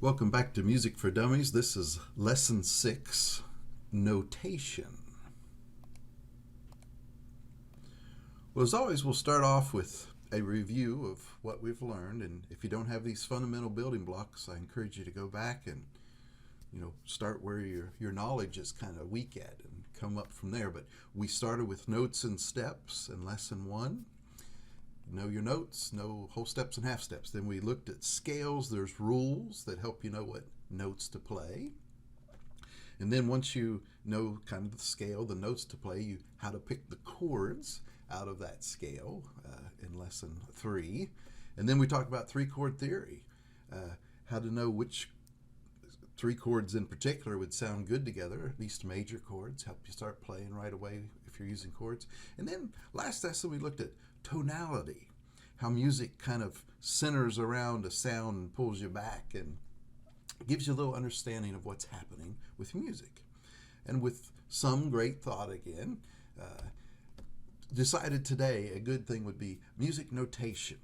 Welcome back to Music for Dummies. This is Lesson 6, Notation. Well, as always, we'll start off with a review of what we've learned, and if you don't have these fundamental building blocks, I encourage you to go back and start where your knowledge is kind of weak at and come up from there. But we started with notes and steps in Lesson 1. Know your notes, know whole steps and half steps. Then we looked at scales. There's rules that help you know what notes to play. And then once you know kind of the scale, the notes to play, how to pick the chords out of that scale in Lesson 3. And then we talked about three-chord theory, how to know which three chords in particular would sound good together, at least major chords, help you start playing right away if you're using chords. And then last lesson we looked at tonality, how music kind of centers around a sound and pulls you back and gives you a little understanding of what's happening with music. And with some great thought again, decided today a good thing would be music notation.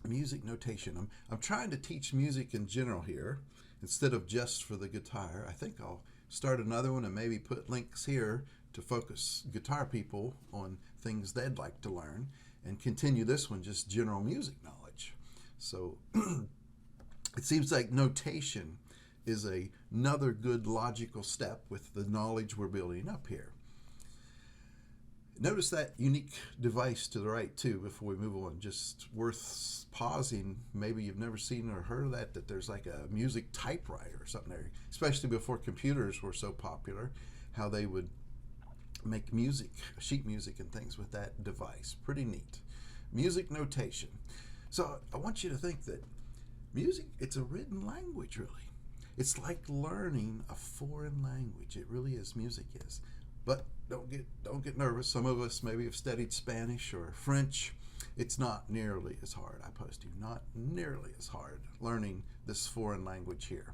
Music notation. I'm trying to teach music in general here instead of just for the guitar. I think I'll start another one and maybe put links here to focus guitar people on things they'd like to learn, and continue this one just general music knowledge. So it seems like notation is another good logical step with the knowledge we're building up here. Notice that unique device to the right too before we move on. Just worth pausing. Maybe you've never seen or heard of that there's like a music typewriter or something there, especially before computers were so popular, how they would make music, sheet music and things with that device. Pretty neat. Music notation. So I want you to think that music, it's a written language really. It's like learning a foreign language. It really is, music is. But don't get nervous. Some of us maybe have studied Spanish or French. It's not nearly as hard, I post you, not nearly as hard learning this foreign language here.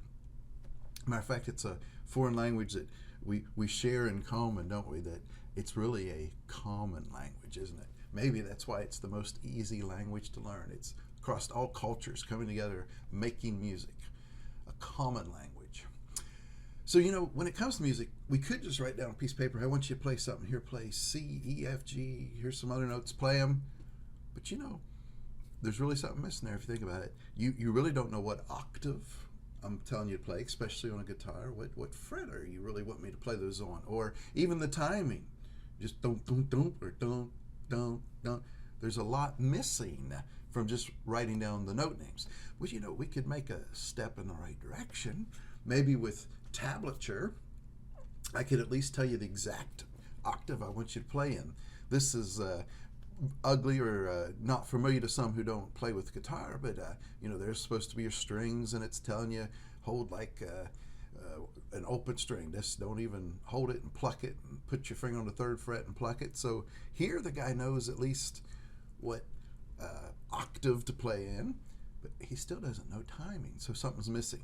Matter of fact, it's a foreign language that we share in common, don't we? That it's really a common language, isn't it? Maybe that's why it's the most easy language to learn. It's across all cultures coming together, making music, a common language. So, when it comes to music, we could just write down a piece of paper. I want you to play something. Here, play C, E, F, G. Here's some other notes. Play them. But there's really something missing there if you think about it. You really don't know what octave I'm telling you to play, especially on a guitar. What fret are you really want me to play those on? Or even the timing. Just don't, or don't. There's a lot missing from just writing down the note names. Which, we could make a step in the right direction. Maybe with tablature, I could at least tell you the exact octave I want you to play in. This is ugly or not familiar to some who don't play with guitar, but there's supposed to be your strings, and it's telling you hold like an open string. Just don't even hold it and pluck it and put your finger on the third fret and pluck it. So here the guy knows at least what octave to play in, but he still doesn't know timing, so something's missing.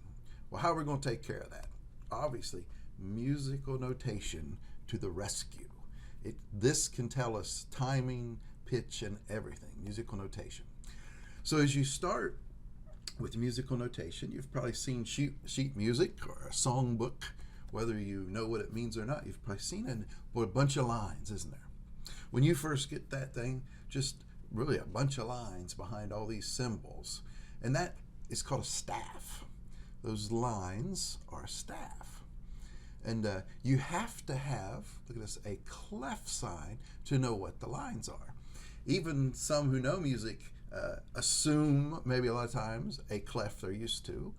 Well, how are we going to take care of that? Obviously, musical notation to the rescue. This can tell us timing, pitch, and everything, musical notation. So as you start with musical notation, you've probably seen sheet music or a songbook, whether you know what it means or not. You've probably seen a bunch of lines, isn't there? When you first get that thing, just really a bunch of lines behind all these symbols, and that is called a staff. Those lines are a staff. And you have to have, look at this, a clef sign to know what the lines are. Even some who know music assume, maybe a lot of times, a clef they're used to.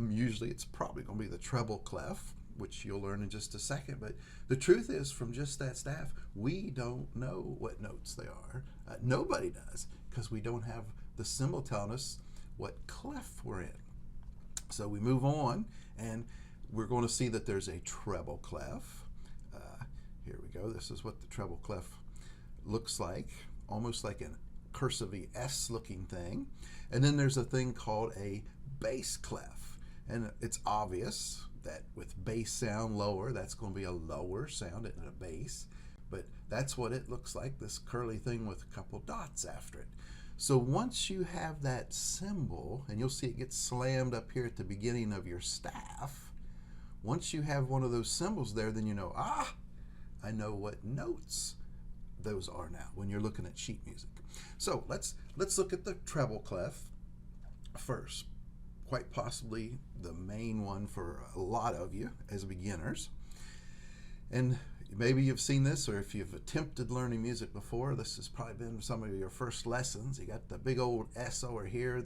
Usually it's probably going to be the treble clef, which you'll learn in just a second. But the truth is, from just that staff, we don't know what notes they are. Nobody does, because we don't have the symbol telling us what clef we're in. So we move on, and we're going to see that there's a treble clef. Here we go. This is what the treble clef looks like, almost like a cursive S looking thing. And then there's a thing called a bass clef. And it's obvious that with bass sound lower, that's going to be a lower sound and a bass. But that's what it looks like, this curly thing with a couple dots after it. So once you have that symbol, and you'll see it gets slammed up here at the beginning of your staff, once you have one of those symbols there, then you know, I know what notes those are now when you're looking at sheet music. So let's look at the treble clef first. Quite possibly the main one for a lot of you as beginners. And maybe you've seen this, or if you've attempted learning music before, this has probably been some of your first lessons. You got the big old S over here,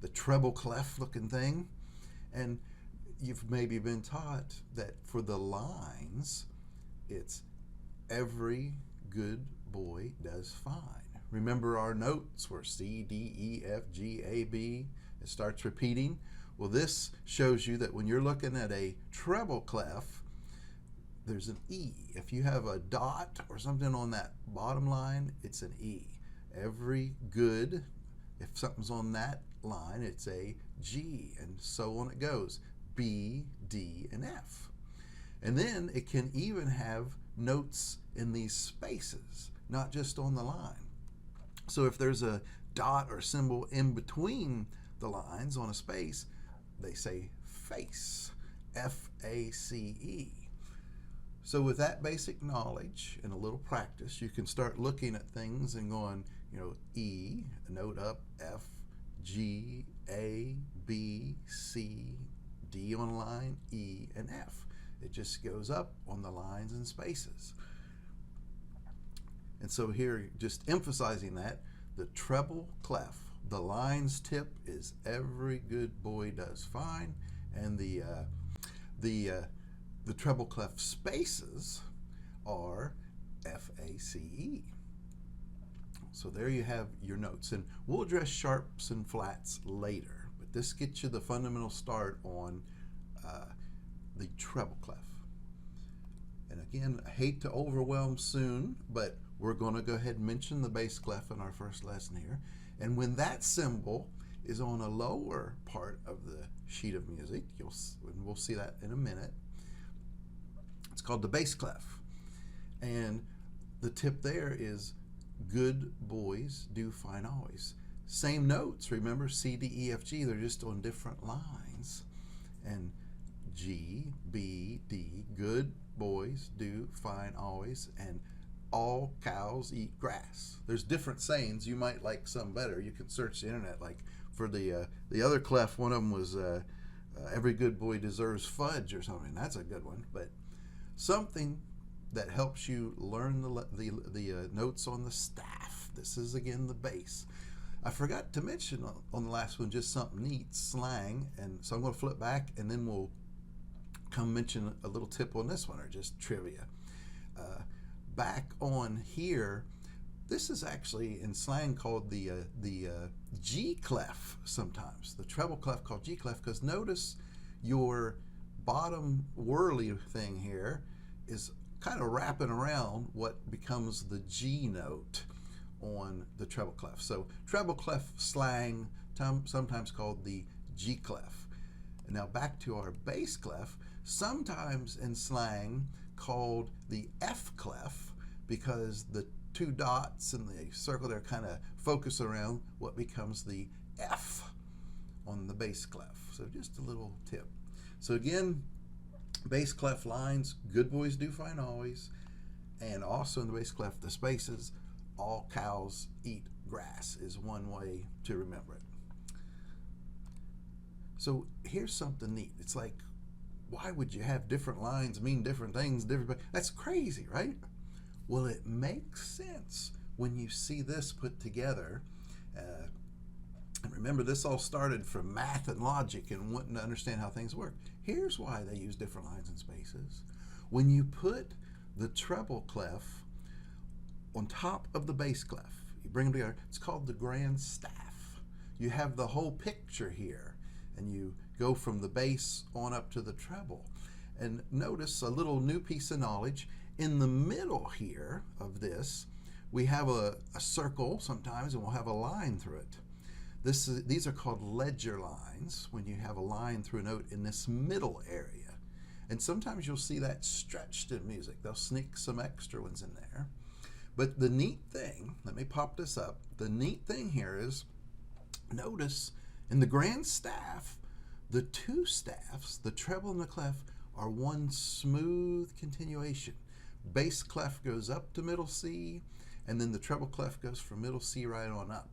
the treble clef looking thing, and you've maybe been taught that for the lines, it's every good boy does fine. Remember our notes were C, D, E, F, G, A, B. It starts repeating. Well, this shows you that when you're looking at a treble clef, there's an E. If you have a dot or something on that bottom line, it's an E. Every good, if something's on that line, it's a G, and so on it goes. B, D, and F. And then it can even have notes in these spaces, not just on the line. So if there's a dot or symbol in between the lines on a space, they say face, F-A-C-E. So with that basic knowledge and a little practice, you can start looking at things and going, E, a note up, F, G, A, B, C, D on a line, E, and F. It just goes up on the lines and spaces. And so here, just emphasizing that, the treble clef, the lines tip is every good boy does fine, and the treble clef spaces are F-A-C-E. So there you have your notes, and we'll address sharps and flats later, but this gets you the fundamental start on the treble clef. And again, I hate to overwhelm soon, but we're going to go ahead and mention the bass clef in our first lesson here. And when that symbol is on a lower part of the sheet of music, we'll see that in a minute, it's called the bass clef. And the tip there is good boys do fine always. Same notes, remember, C, D, E, F, G, they're just on different lines. And G, B, D, good boys do fine always, and all cows eat grass. There's different sayings. You might like some better. You can search the internet. Like for the other clef, one of them was every good boy deserves fudge or something. That's a good one. But something that helps you learn the notes on the staff. This is again the bass. I forgot to mention on the last one just something neat, slang, and so I'm going to flip back and then we'll come mention a little tip on this one, or just trivia. Back on here, this is actually in slang called the G clef sometimes, the treble clef called G clef, because notice your bottom whirly thing here is kind of wrapping around what becomes the G note on the treble clef. So treble clef slang, sometimes called the G clef. And now back to our bass clef, sometimes in slang called the F clef, because the two dots in the circle there kind of focus around what becomes the F on the bass clef. So just a little tip. So again, bass clef lines, good boys do fine always, and also in the bass clef, the spaces, all cows eat grass is one way to remember it. So here's something neat. It's like, why would you have different lines mean different things? That's crazy, right? Well, it makes sense when you see this put together. And remember, this all started from math and logic and wanting to understand how things work. Here's why they use different lines and spaces. When you put the treble clef on top of the bass clef, you bring them together, it's called the grand staff. You have the whole picture here, and you go from the bass on up to the treble. And notice a little new piece of knowledge. In the middle here of this, we have a circle sometimes, and we'll have a line through it. These are called ledger lines when you have a line through a note in this middle area. And sometimes you'll see that stretched in music. They'll sneak some extra ones in there. But the neat thing, let me pop this up. The neat thing here is, notice in the grand staff, the two staffs, the treble and the clef, are one smooth continuation. Bass clef goes up to middle C, and then the treble clef goes from middle C right on up.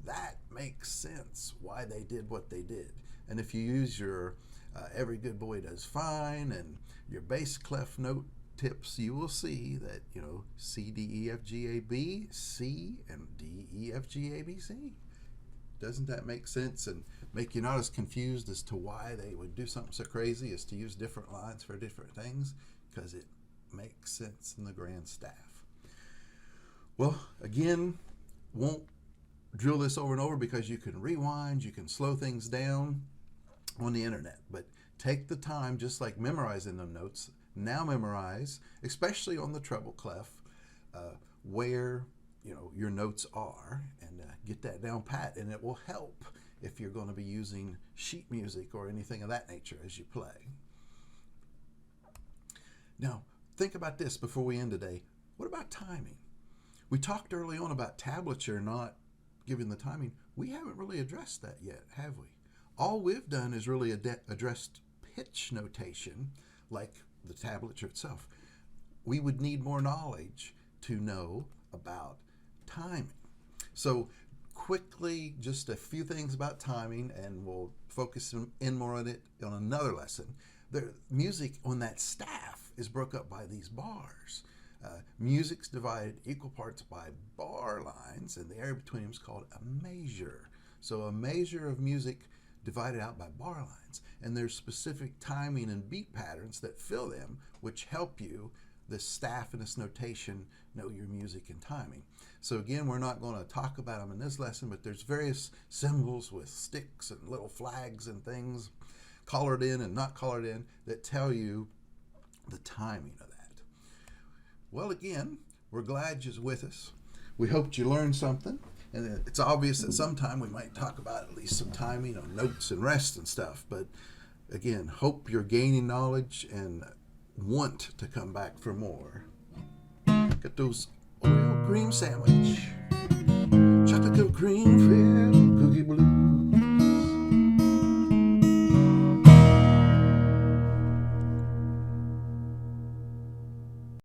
That makes sense why they did what they did. And if you use your Every Good Boy Does Fine and your bass clef note tips, you will see that, you know, C, D, E, F, G, A, B, C, and D, E, F, G, A, B, C. Doesn't that make sense and make you not as confused as to why they would do something so crazy as to use different lines for different things? Because it makes sense in the grand staff. Well, again, won't drill this over and over because you can rewind, you can slow things down on the internet. But take the time, just like memorizing the notes, now memorize, especially on the treble clef, where your notes are, and get that down pat, and it will help if you're going to be using sheet music or anything of that nature as you play. Now, think about this before we end today. What about timing? We talked early on about tablature not giving the timing. We haven't really addressed that yet, have we? All we've done is really addressed pitch notation, like the tablature itself. We would need more knowledge to know about timing. So quickly, just a few things about timing, and we'll focus in more on it on another lesson. The music on that staff is broke up by these bars. Music's divided equal parts by bar lines, and the area between them is called a measure. So a measure of music divided out by bar lines, and there's specific timing and beat patterns that fill them, which help you, this staff and this notation, know your music and timing. So again, we're not going to talk about them in this lesson, but there's various symbols with sticks and little flags and things, collared in and not collared in, that tell you the timing of that. Well, again, we're glad you're with us. We hope you learned something. And it's obvious that sometime we might talk about at least some timing on notes and rest and stuff. But again, hope you're gaining knowledge and want to come back for more. Get those Oreo cream sandwich, chocolate cream